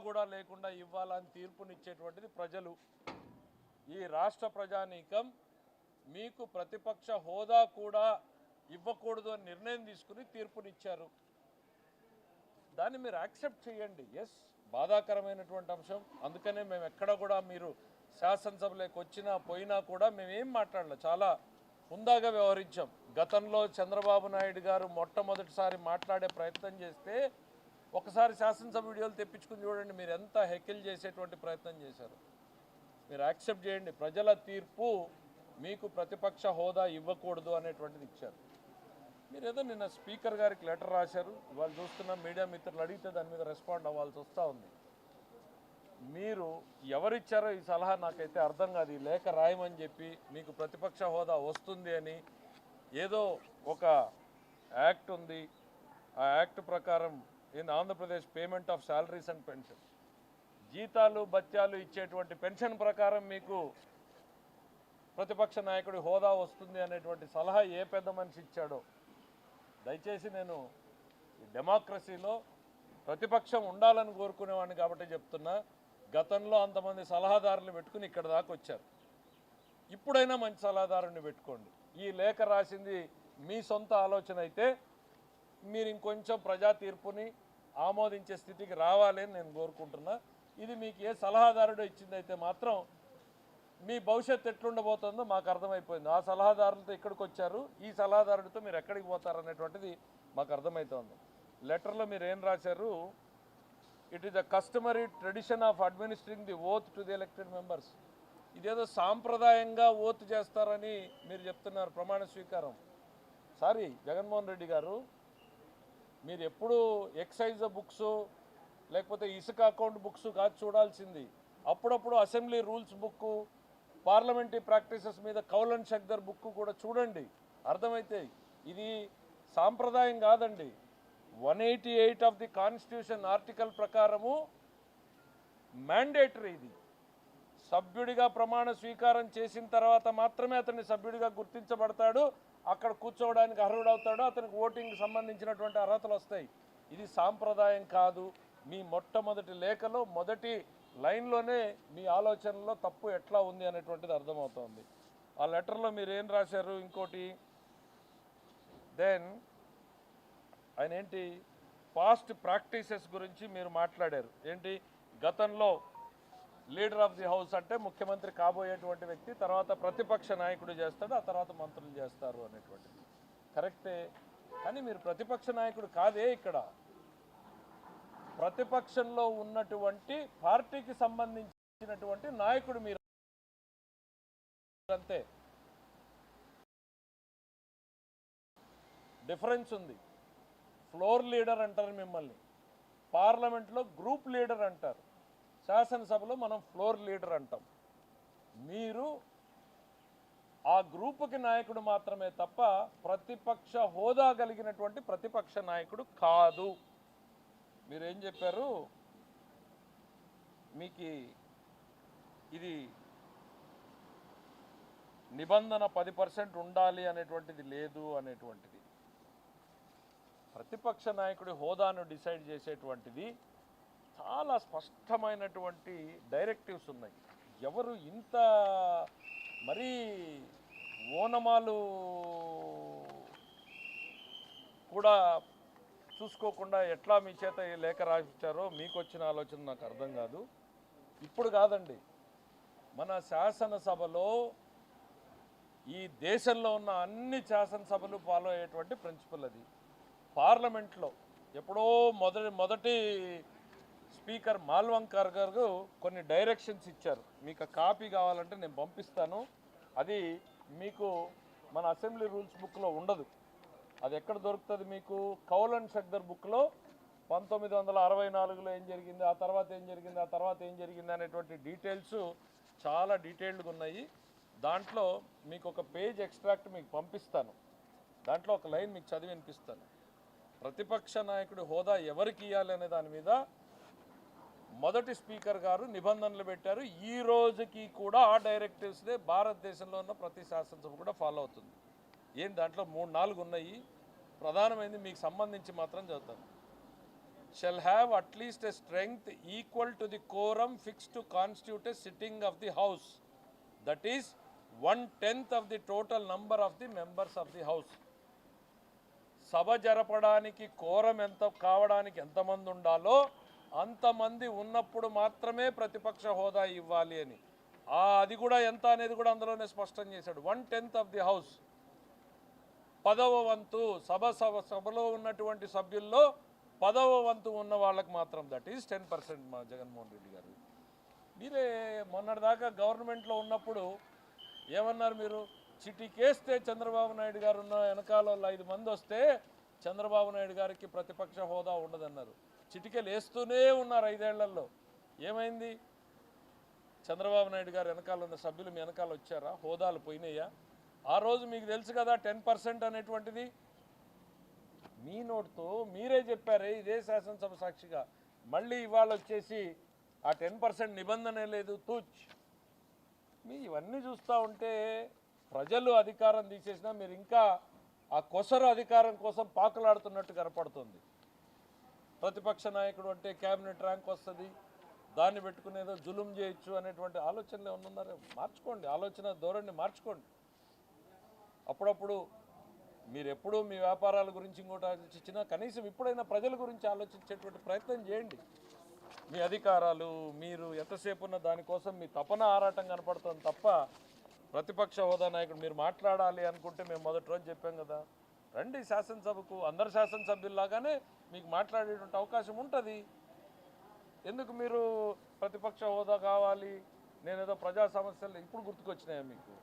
కూడా లేకుండా ఇవ్వాలని తీర్పునిచ్చేటువంటిది ప్రజలు. ఈ రాష్ట్ర ప్రజానీకం మీకు ప్రతిపక్ష హోదా కూడా ఇవ్వకూడదు అని నిర్ణయం తీసుకుని తీర్పునిచ్చారు. దాన్ని మీరు యాక్సెప్ట్ చేయండి. ఎస్, బాధాకరమైనటువంటి అంశం. అందుకనే మేము ఎక్కడ కూడా మీరు శాసనసభలోకి వచ్చినా పోయినా కూడా మేమేం మాట్లాడలే, చాలా హుందాగా వ్యవహరించాం. గతంలో చంద్రబాబు నాయుడు గారు మొట్టమొదటిసారి మాట్లాడే ప్రయత్నం చేస్తే ఒకసారి శాసనసభ వీడియోలు తెప్పించుకుని చూడండి, మీరు ఎంత హెకిల్ చేసేటువంటి ప్రయత్నం చేశారు. మీరు యాక్సెప్ట్ చేయండి. ప్రజల తీర్పు మీకు ప్రతిపక్ష హోదా ఇవ్వకూడదు అనేటువంటిది ఇచ్చారు. మీరు ఏదో నిన్న స్పీకర్ గారికి లెటర్ రాశారు, వాళ్ళు చూస్తున్న మీడియా మిత్రులు అడిగితే దాని మీద రెస్పాండ్ అవ్వాల్సి వస్తూ ఉంది. మీరు ఎవరిచ్చారో ఈ సలహా నాకైతే అర్థం కాదు. ఈ లేఖ రాయమని చెప్పి మీకు ప్రతిపక్ష హోదా వస్తుంది అని ఏదో ఒక యాక్ట్ ఉంది, ఆ యాక్ట్ ప్రకారం in Andhra Pradesh payment of salaries and pension, జీతాలు బత్యాలు ఇచ్చేటువంటి పెన్షన్ ప్రకారం మీకు ప్రతిపక్ష నాయకుడి హోదా వస్తుంది అనేటువంటి సలహా ఏ పెద్ద మనిషి ఇచ్చాడో. దయచేసి నేను ఈ డెమోక్రసీలో ప్రతిపక్షం ఉండాలని కోరుకునేవాడిని కాబట్టి చెప్తున్నా, గతంలో అంతమంది సలహాదారులు పెట్టుకుని ఇక్కడ దాకా వచ్చారు. ఇప్పుడైనా మంచి సలహాదారుని పెట్టుకోండి. ఈ లేఖ రాసింది మీ సొంత ఆలోచన అయితే మీరు ఇంకొంచెం ప్రజా తీర్పుని ఆమోదించే స్థితికి రావాలి అని నేను కోరుకుంటున్నా. ఇది మీకు ఏ సలహాదారుడు ఇచ్చిందైతే మాత్రం మీ భవిష్యత్తు ఎట్లుండబోతుందో మాకు అర్థమైపోయింది. ఆ సలహాదారులతో ఇక్కడికి వచ్చారు, ఈ సలహాదారుడితో మీరు ఎక్కడికి పోతారనేటువంటిది మాకు అర్థమవుతోంది. లెటర్లో మీరు ఏం రాశారు? It is the customary tradition of administering the oath to the elected members. ఇదేదో సాంప్రదాయంగా ఓత్ చేస్తారని మీరు చెప్తున్నారు, ప్రమాణ స్వీకారం. సారీ జగన్మోహన్ రెడ్డి గారు, మీరు ఎప్పుడు ఎక్సైజ్ బుక్స్ లేకపోతే ఇసుక అకౌంట్ బుక్స్ కాదు చూడాల్సింది. అప్పుడప్పుడు assembly rules book, parliamentary practices మీద కౌలన్ షక్దర్ బుక్ కూడా చూడండి, అర్థమైతే. ఇది సాంప్రదాయం కాదండి. 188 ఆఫ్ ది కాన్స్టిట్యూషన్ ఆర్టికల్ ప్రకారము మ్యాండేటరీ. ఇది సభ్యుడిగా ప్రమాణ స్వీకారం చేసిన తర్వాత మాత్రమే అతన్ని సభ్యుడిగా గుర్తించబడతాడు, అక్కడ కూర్చోవడానికి అర్హుడవుతాడు, అతనికి ఓటింగ్కి సంబంధించినటువంటి అర్హతలు వస్తాయి. ఇది సాంప్రదాయం కాదు. మీ మొట్టమొదటి లేఖలో మొదటి లైన్లోనే మీ ఆలోచనలో తప్పు ఎట్లా ఉంది అనేటువంటిది అర్థమవుతోంది. ఆ లెటర్లో మీరు ఏం రాశారు? ఇంకోటి, దెన్ ఆయన ఏంటి పాస్ట్ ప్రాక్టీసెస్ గురించి మీరు మాట్లాడారు. ఏంటి, గతంలో లీడర్ ఆఫ్ ది హౌస్ అంటే ముఖ్యమంత్రి కాబోయేటువంటి వ్యక్తి, తర్వాత ప్రతిపక్ష నాయకుడు చేస్తాడు, ఆ తర్వాత మంత్రులు చేస్తారు అనేటువంటిది కరెక్టే. కానీ మీరు ప్రతిపక్ష నాయకుడు కాదే. ఇక్కడ ప్రతిపక్షంలో ఉన్నటువంటి పార్టీకి సంబంధించినటువంటి నాయకుడు మీరు, అంతే. డిఫరెన్స్ ఉంది. ఫ్లోర్ లీడర్ అంటారు మిమ్మల్ని, పార్లమెంట్లో గ్రూప్ లీడర్ అంటారు, శాసనసభలో మనం ఫ్లోర్ లీడర్ అంటాం. మీరు ఆ గ్రూపుకి నాయకుడు మాత్రమే తప్ప ప్రతిపక్ష హోదా కలిగినటువంటి ప్రతిపక్ష నాయకుడు కాదు. మీరేం చెప్పారు? మీకు ఇది నిబంధన 10% ఉండాలి అనేటువంటిది లేదు అనేటువంటిది. ప్రతిపక్ష నాయకుడి హోదాను డిసైడ్ చేసేటువంటిది చాలా స్పష్టమైనటువంటి డైరెక్టివ్స్ ఉన్నాయి. ఎవరు ఇంత మరీ ఓనమాలు కూడా చూసుకోకుండా ఎట్లా మీ చేత ఈ లేఖ రాసిచ్చారో మీకు వచ్చిన ఆలోచన నాకు అర్థం కాదు. ఇప్పుడు కాదండి, మన శాసనసభలో ఈ దేశంలో ఉన్న అన్ని శాసనసభలు ఫాలో అయ్యేటువంటి ప్రిన్సిపల్ అది. పార్లమెంట్లో ఎప్పుడో మొదటి స్పీకర్ మాల్వంకర్ గారు కొన్ని డైరెక్షన్స్ ఇచ్చారు. మీకు కాపీ కావాలంటే నేను పంపిస్తాను. అది మీకు మన అసెంబ్లీ రూల్స్ బుక్లో ఉండదు. అది ఎక్కడ దొరుకుతుంది మీకు? కౌలన్ షక్దర్ బుక్లో 1964లో ఏం జరిగింది, ఆ తర్వాత ఏం జరిగింది, ఆ తర్వాత ఏం జరిగింది అనేటువంటి డీటెయిల్స్ చాలా డీటెయిల్డ్గా ఉన్నాయి. దాంట్లో మీకు ఒక పేజ్ ఎక్స్ట్రాక్ట్ మీకు పంపిస్తాను. దాంట్లో ఒక లైన్ మీకు చదివి వినిపిస్తాను. ప్రతిపక్ష నాయకుడి హోదా ఎవరికి ఇవ్వాలి అనే దాని మీద మొదటి స్పీకర్ గారు నిబంధనలు పెట్టారు. ఈ రోజుకి కూడా ఆ డైరెక్టివ్స్నే భారతదేశంలో ఉన్న ప్రతి శాసనసభ కూడా ఫాలో అవుతుంది. ఏం దాంట్లో 3-4 ఉన్నాయి. ప్రధానమైనది మీకు సంబంధించి మాత్రం చదువుతాను. shall have at least a strength equal to the quorum fixed to constitute a sitting of the house, that is 1/10 of the total number of the members of the house. సభ జరపడానికి కోరం ఎంత కావడానికి ఎంతమంది ఉండాలో అంతమంది ఉన్నప్పుడు మాత్రమే ప్రతిపక్ష హోదా ఇవ్వాలి అని. అది కూడా ఎంత అనేది కూడా అందులోనే స్పష్టం చేశాడు. 1/10 ఆఫ్ ది హౌస్, 10వ వంతు సభలో ఉన్నటువంటి సభ్యుల్లో 10వ వంతు ఉన్న వాళ్ళకి మాత్రం, దట్ ఈజ్ 10%. మా జగన్మోహన్ రెడ్డి గారు మీరే మొన్నటిదాకా గవర్నమెంట్లో ఉన్నప్పుడు ఏమన్నారు మీరు? చిటికేస్తే చంద్రబాబు నాయుడు గారు ఉన్న వెనకాల 5 మంది వస్తే చంద్రబాబు నాయుడు గారికి ప్రతిపక్ష హోదా ఉండదన్నారు. చిటికెలు వేస్తూనే ఉన్నారు 5 ఏళ్లలో. ఏమైంది? చంద్రబాబు నాయుడు గారు వెనకాల ఉన్న సభ్యులు మీ వెనకాల వచ్చారా? హోదాలు పోయినాయా? ఆ రోజు మీకు తెలుసు కదా 10% అనేటువంటిది. మీ నోటితో మీరే చెప్పారే ఇదే శాసనసభ సాక్షిగా. మళ్ళీ ఇవాళ వచ్చేసి ఆ 10% నిబంధనే లేదు, తూచ్. మీ ఇవన్నీ చూస్తూ ఉంటే ప్రజలు అధికారం తీసేసినా మీరు ఇంకా ఆ కొసరు అధికారం కోసం పాకులాడుతున్నట్టు కనపడుతుంది. ప్రతిపక్ష నాయకుడు అంటే క్యాబినెట్ ర్యాంక్ వస్తుంది, దాన్ని పెట్టుకునేదో జులుం చేయొచ్చు అనేటువంటి ఆలోచనలు ఏమన్నారో మార్చుకోండి, ఆలోచన ధోరణి మార్చుకోండి. అప్పుడప్పుడు మీరు ఎప్పుడూ మీ వ్యాపారాల గురించి ఇంకోటి ఆలోచించినా కనీసం ఇప్పుడైనా ప్రజల గురించి ఆలోచించేటువంటి ప్రయత్నం చేయండి. మీ అధికారాలు మీరు ఎంతసేపు ఉన్న దానికోసం మీ తపన ఆరాటం కనపడుతుంది తప్ప ప్రతిపక్ష హోదా నాయకుడు మీరు మాట్లాడాలి అనుకుంటే మేము మొదటి రోజు చెప్పాం కదా, రండి శాసనసభకు, అందరు శాసనసభ్యుల్లాగానే మీకు మాట్లాడేటువంటి అవకాశం ఉంటుంది. ఎందుకు మీరు ప్రతిపక్ష హోదా కావాలి, నేనేదో ప్రజా సమస్యలు ఇప్పుడు గుర్తుకొచ్చినాయా మీకు?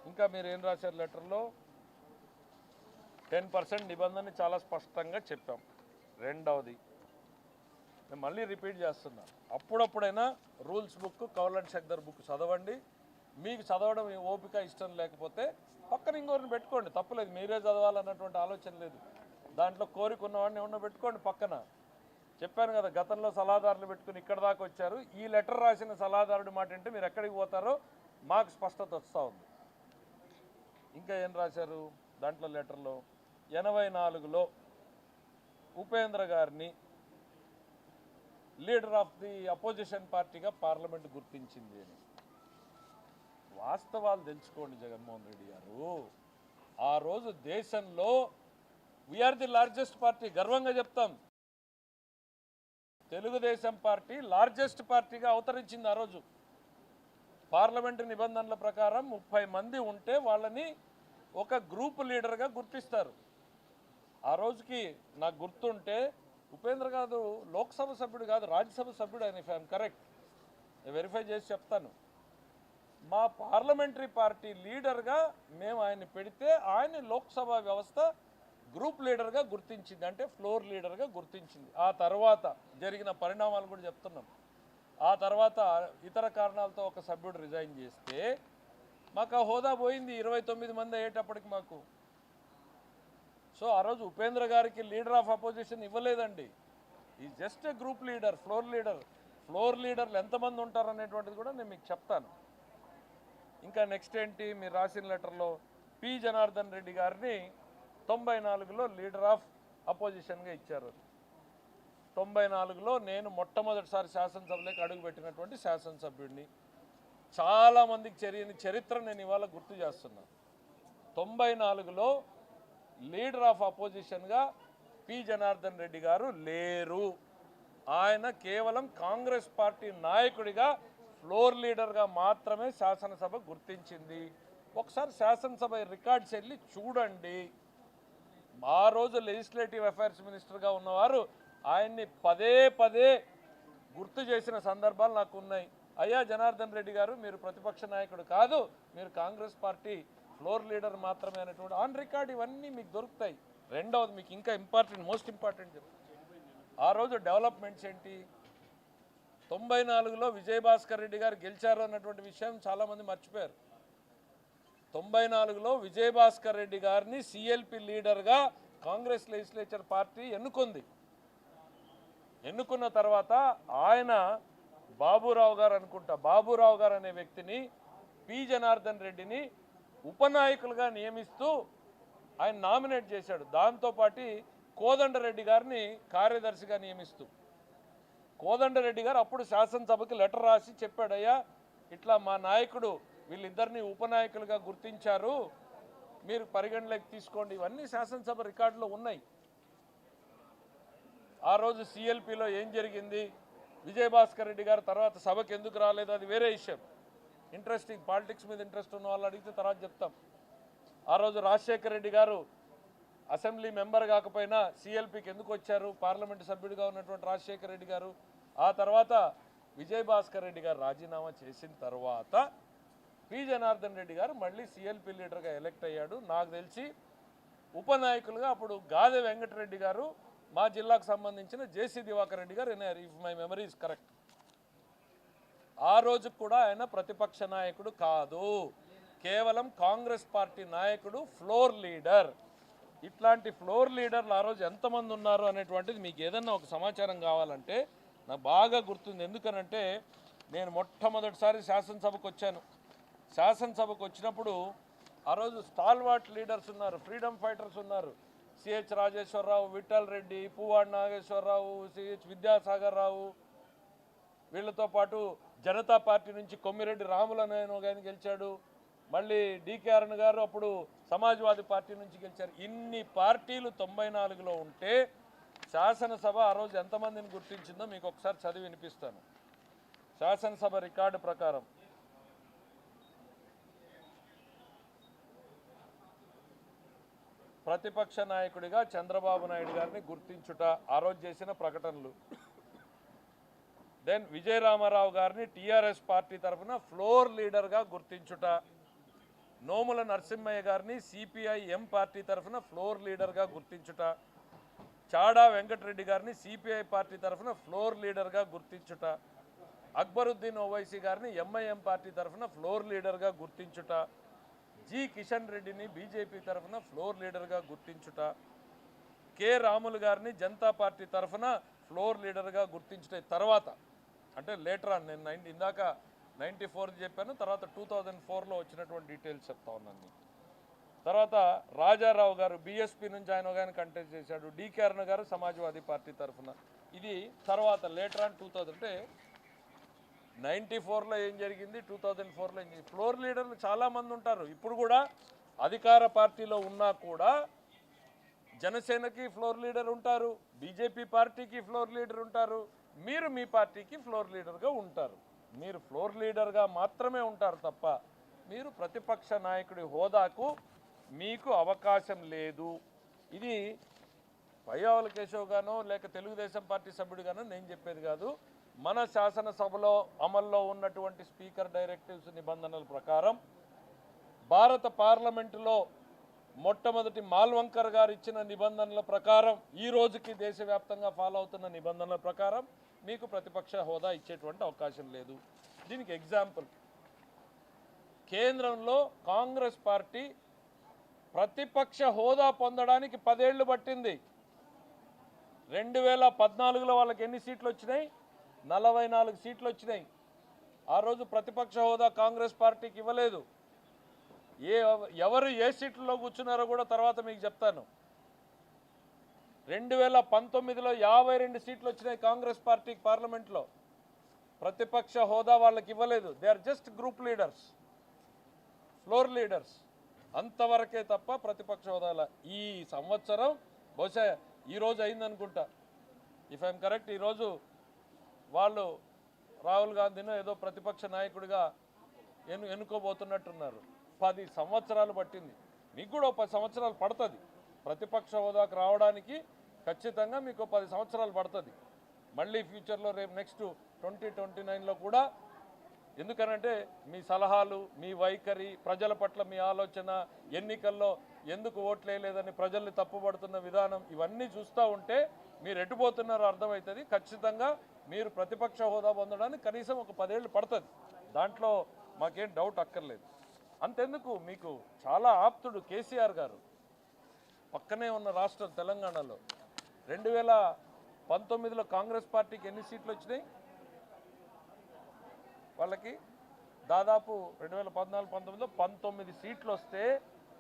ఇంకా మీరు ఏం రాశారు లెటర్లో? 10% నిబంధన చాలా స్పష్టంగా చెప్పాం. రెండవది నేను మళ్ళీ రిపీట్ చేస్తున్నా, అప్పుడప్పుడైనా rules book, Kaul Shakdher book చదవండి. మీకు చదవడం ఓపిక ఇష్టం లేకపోతే పక్కన ఇంకోరిని పెట్టుకోండి, తప్పులేదు. మీరే చదవాలన్నటువంటి ఆలోచన లేదు. దాంట్లో కోరిక ఉన్నవాడిని ఏమన్నా పెట్టుకోండి పక్కన. చెప్పాను కదా, గతంలో సలహాదారులు పెట్టుకుని ఇక్కడ దాకా వచ్చారు. ఈ లెటర్ రాసిన సలహాదారుడి మాట అంటే మీరు ఎక్కడికి పోతారో మాకు స్పష్టత వస్తూ ఉంది. ఇంకా ఏం రాశారు దాంట్లో లెటర్లో? 84లో ఉపేంద్ర గారిని లీడర్ ఆఫ్ ది అపోజిషన్ పార్టీగా పార్లమెంట్ గుర్తించింది అని. వాస్తవాలు తెలుసుకోండి జగన్మోహన్ రెడ్డి గారు. ఆ రోజు దేశంలో వీఆర్ ది లార్జెస్ట్ పార్టీ, గర్వంగా చెప్తాం. తెలుగుదేశం పార్టీ లార్జెస్ట్ పార్టీగా అవతరించింది ఆ రోజు. పార్లమెంటు నిబంధనల ప్రకారం 30 మంది ఉంటే వాళ్ళని ఒక గ్రూప్ లీడర్గా గుర్తిస్తారు. ఆ రోజుకి నాకు గుర్తుంటే ఉపేంద్ర గారు లోక్సభ సభ్యుడు కాదు, రాజ్యసభ సభ్యుడు ఆయన, ఇఫ్ ఐఎమ్ కరెక్ట్. వెరిఫై చేసి చెప్తాను. మా పార్లమెంటరీ పార్టీ లీడర్గా మేము ఆయన్ని పెడితే ఆయన లోక్సభ వ్యవస్థ గ్రూప్ లీడర్గా గుర్తించింది, అంటే ఫ్లోర్ లీడర్గా గుర్తించింది. ఆ తర్వాత జరిగిన పరిణామాలు కూడా చెప్తున్నాం. ఆ తర్వాత ఇతర కారణాలతో ఒక సభ్యుడు రిజైన్ చేస్తే మాకు ఆ హోదా పోయింది 29 మంది అయ్యేటప్పటికి మాకు. సో ఆ రోజు ఉపేంద్ర గారికి లీడర్ ఆఫ్ అపోజిషన్ ఇవ్వలేదండి. ఈ just a group leader, floor leader. Floor లీడర్లు ఎంతమంది ఉంటారు అనేటువంటిది కూడా నేను మీకు చెప్తాను. ఇంకా నెక్స్ట్ ఏంటి మీరు రాసిన లెటర్లో? పి జనార్దన్ రెడ్డి గారిని 94లో లీడర్ ఆఫ్ అపోజిషన్గా ఇచ్చారు. 94లో నేను మొట్టమొదటిసారి శాసనసభలోకి అడుగుపెట్టినటువంటి శాసనసభ్యుడిని. చాలామందికి చరిత్ర నేను ఇవాళ గుర్తు చేస్తున్నాను. 94లో లీడర్ ఆఫ్ అపోజిషన్గా పి జనార్దన్ రెడ్డి గారు లేరు. ఆయన కేవలం కాంగ్రెస్ పార్టీ నాయకుడిగా ఫ్లోర్ లీడర్గా మాత్రమే శాసనసభ గుర్తించింది. ఒకసారి శాసనసభ రికార్డ్స్ వెళ్ళి చూడండి. ఆ రోజు లెజిస్లేటివ్ అఫైర్స్ మినిస్టర్గా ఉన్నవారు ఆయన్ని పదే పదే గుర్తు చేసిన సందర్భాలు నాకు ఉన్నాయి. అయ్యా జనార్దన్ రెడ్డి గారు, మీరు ప్రతిపక్ష నాయకుడు కాదు, మీరు కాంగ్రెస్ పార్టీ ఫ్లోర్ లీడర్ మాత్రమే అనేటువంటి ఆన్ రికార్డ్ ఇవన్నీ మీకు దొరుకుతాయి. రెండవది మీకు ఇంకా ఇంపార్టెంట్, మోస్ట్ ఇంపార్టెంట్ ఆ రోజు డెవలప్మెంట్స్ ఏంటి? 94లో విజయభాస్కర్ రెడ్డి గారు గెలిచారు అన్నటువంటి విషయం చాలామంది మర్చిపోయారు. 94లో విజయభాస్కర్ రెడ్డి గారిని సిఎల్పి లీడర్గా కాంగ్రెస్ లెజిస్లేచర్ పార్టీ ఎన్నుకుంది. ఎన్నుకున్న తర్వాత ఆయన బాబురావు గారు అనే వ్యక్తిని, పి జనార్దన్ రెడ్డిని ఉపనాయకులుగా నియమిస్తూ ఆయన నామినేట్ చేశాడు. దాంతోపాటు కోదండరెడ్డి గారిని కార్యదర్శిగా నియమిస్తూ కోదండరెడ్డి గారు అప్పుడు శాసనసభకి లెటర్ రాసి చెప్పాడయ్యా, ఇట్లా మా నాయకుడు వీళ్ళిద్దరిని ఉపనాయకులుగా గుర్తించారు, మీరు పరిగణలోకి తీసుకోండి. ఇవన్నీ శాసనసభ రికార్డులో ఉన్నాయి. ఆ రోజు సిఎల్పిలో ఏం జరిగింది, విజయభాస్కర్ రెడ్డి గారు తర్వాత సభకు ఎందుకు రాలేదు, అది వేరే విషయం. ఇంట్రెస్టింగ్, పాలిటిక్స్ మీద ఇంట్రెస్ట్ ఉన్న వాళ్ళు అడిగితే తర్వాత చెప్తాం. ఆ రోజు రాజశేఖర రెడ్డి గారు అసెంబ్లీ మెంబర్ కాకపోయినా సిఎల్పికి ఎందుకు వచ్చారు, పార్లమెంటు సభ్యుడిగా ఉన్నటువంటి రాజశేఖర రెడ్డి గారు. ఆ తర్వాత విజయభాస్కర్ రెడ్డి గారు రాజీనామా చేసిన తర్వాత పి జనార్దన్ రెడ్డి గారు మళ్ళీ సిఎల్పి లీడర్గా ఎలక్ట్ అయ్యాడు. నాకు తెలిసి ఉపనాయకులుగా అప్పుడు గాదె వెంకటరెడ్డి గారు, మా జిల్లాకు సంబంధించిన జేసీ దివాకర్ రెడ్డి గారు అయినారు, if my memory is correct. ఆ రోజు కూడా ఆయన ప్రతిపక్ష నాయకుడు కాదు, కేవలం కాంగ్రెస్ పార్టీ నాయకుడు, ఫ్లోర్ లీడర్. ఇట్లాంటి ఫ్లోర్ లీడర్లు ఆ రోజు ఎంతమంది ఉన్నారు అనేటువంటిది మీకు ఏదన్నా ఒక సమాచారం కావాలంటే నాకు బాగా గుర్తుంది. ఎందుకనంటే నేను మొట్టమొదటిసారి శాసనసభకు వచ్చాను. శాసనసభకు వచ్చినప్పుడు ఆ రోజు స్టాల్వార్ట్ లీడర్స్ ఉన్నారు, ఫ్రీడమ్ ఫైటర్స్ ఉన్నారు. సిహెచ్ రాజేశ్వరరావు, విఠల్ రెడ్డి, పువ్వాడి నాగేశ్వరరావు, సిహెచ్ విద్యాసాగర్ రావు, వీళ్ళతో పాటు జనతా పార్టీ నుంచి కొమ్మిరెడ్డి రాములనాయన గారిని గెలిచాడు. మళ్ళీ డికే అరుణ్ గారు అప్పుడు సమాజ్వాదీ పార్టీ నుంచి గెలిచారు. ఇన్ని పార్టీలు 94లో ఉంటే శాసనసభ ఆ రోజు ఎంతమందిని గుర్తించిందో మీకు ఒకసారి చదివి వినిపిస్తాను. శాసనసభ రికార్డు ప్రకారం ప్రతిపక్ష నాయకుడిగా చంద్రబాబు నాయుడు గారిని గుర్తించుట ఆ రోజు చేసిన ప్రకటనలు. దెన్ విజయరామారావు గారిని టీఆర్ఎస్ పార్టీ తరఫున ఫ్లోర్ లీడర్గా గుర్తించుట. నోముల నరసింహయ్య గారిని సిపిఐ ఎం పార్టీ తరఫున ఫ్లోర్ లీడర్గా గుర్తించుట. చాడా వెంకటరెడ్డి గారిని సిపిఐ పార్టీ తరఫున ఫ్లోర్ లీడర్గా గుర్తించుట. అక్బరుద్దీన్ ఓవైసీ గారిని ఎంఐఎం పార్టీ తరఫున ఫ్లోర్ లీడర్గా గుర్తించుట. జి కిషన్ రెడ్డిని బీజేపీ తరఫున ఫ్లోర్ లీడర్గా గుర్తించుట. కె రాములు గారిని జనతా పార్టీ తరఫున ఫ్లోర్ లీడర్గా గుర్తించుట. తర్వాత అంటే లేటర్ ఆన్, నేను ఇందాక 94 చెప్పాను, తర్వాత 2004లో వచ్చినటువంటి డీటెయిల్స్ చెప్తా ఉన్నాను. తర్వాత రాజారావు గారు బీఎస్పీ నుంచి ఆయన ఒక ఆయన కంటెస్ట్ చేశాడు. డికే అరుణ్ గారు సమాజ్వాదీ పార్టీ తరఫున. ఇది తర్వాత లేటర్ ఆన్ 2000, అంటే 94లో ఏం జరిగింది, 2004లో ఏం జరిగింది. ఫ్లోర్ లీడర్లు చాలామంది ఉంటారు. ఇప్పుడు కూడా అధికార పార్టీలో ఉన్నా కూడా జనసేనకి ఫ్లోర్ లీడర్ ఉంటారు, బీజేపీ పార్టీకి ఫ్లోర్ లీడర్ ఉంటారు, మీరు మీ పార్టీకి ఫ్లోర్ లీడర్గా ఉంటారు. మీరు ఫ్లోర్ లీడర్గా మాత్రమే ఉంటారు తప్ప మీరు ప్రతిపక్ష నాయకుడి హోదాకు మీకు అవకాశం లేదు. ఇది పయ్యావుల కేశవ్ గానో లేక తెలుగుదేశం పార్టీ సభ్యుడిగానో నేను చెప్పేది కాదు. మన శాసనసభలో అమల్లో ఉన్నటువంటి స్పీకర్ డైరెక్టివ్స్ నిబంధనల ప్రకారం భారత పార్లమెంటులో మొట్టమొదటి మాల్వంకర్ గారు ఇచ్చిన నిబంధనల ప్రకారం ఈ రోజుకి దేశవ్యాప్తంగా ఫాలో అవుతున్న నిబంధనల ప్రకారం మీకు ప్రతిపక్ష హోదా ఇచ్చేటువంటి అవకాశం లేదు. దీనికి ఎగ్జాంపుల్, కేంద్రంలో కాంగ్రెస్ పార్టీ ప్రతిపక్ష హోదా పొందడానికి 10 ఏళ్లు పట్టింది. 2014లో వాళ్ళకి ఎన్ని సీట్లు వచ్చినాయి? 44 సీట్లు వచ్చినాయి. ఆ రోజు ప్రతిపక్ష హోదా కాంగ్రెస్ పార్టీకి ఇవ్వలేదు. ఎవరు ఏ సీట్లలో కూర్చున్నారో కూడా తర్వాత మీకు చెప్తాను. 2019లో 52 సీట్లు వచ్చినాయి కాంగ్రెస్ పార్టీకి పార్లమెంట్లో. ప్రతిపక్ష హోదా వాళ్ళకి ఇవ్వలేదు. They are just group leaders, floor leaders, అంతవరకే తప్ప ప్రతిపక్ష హోదాల. ఈ సంవత్సరం బహుశా ఈరోజు అయిందనుకుంటా, ఇఫ్ ఐఎమ్ కరెక్ట్, ఈరోజు వాళ్ళు రాహుల్ గాంధీని ఏదో ప్రతిపక్ష నాయకుడిగా ఎన్నుకోబోతున్నట్టున్నారు. 10 సంవత్సరాలు పట్టింది. మీకు కూడా 10 సంవత్సరాలు పడుతుంది ప్రతిపక్ష హోదాకు రావడానికి. ఖచ్చితంగా మీకు 10 సంవత్సరాలు పడుతుంది. మళ్ళీ ఫ్యూచర్లో రేపు నెక్స్ట్ 2029లో కూడా. ఎందుకనంటే మీ సలహాలు, మీ వైఖరి, ప్రజల పట్ల మీ ఆలోచన, ఎన్నికల్లో ఎందుకు ఓట్లు వేయలేదని ప్రజల్ని తప్పుపడుతున్న విధానం, ఇవన్నీ చూస్తూ ఉంటే మీరు ఎటుపోతున్నారో అర్థమవుతుంది. ఖచ్చితంగా మీరు ప్రతిపక్ష హోదా పొందడానికి కనీసం ఒక 10 ఏళ్ళు పడుతుంది. దాంట్లో మాకేం డౌట్ అక్కర్లేదు. అంతెందుకు, మీకు చాలా ఆప్తుడు కేసీఆర్ గారు, పక్కనే ఉన్న రాష్ట్రం తెలంగాణలో 2019లో కాంగ్రెస్ పార్టీకి ఎన్ని సీట్లు వచ్చినాయి? వాళ్ళకి దాదాపు 2014-19లో 19 సీట్లు వస్తే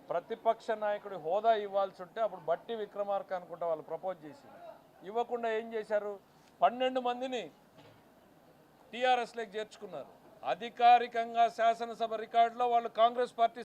ప్రతిపక్ష నాయకుడి హోదా ఇవ్వాల్సి ఉంటే అప్పుడు బట్టి విక్రమార్క అనుకుంటా వాళ్ళు ప్రపోజ్ చేసింది. ఇవ్వకుండా ఏం చేశారు? 12 మందిని టీఆర్ఎస్లోకి చేర్చుకున్నారు. అధికారికంగా శాసనసభ రికార్డులో వాళ్ళు కాంగ్రెస్ పార్టీ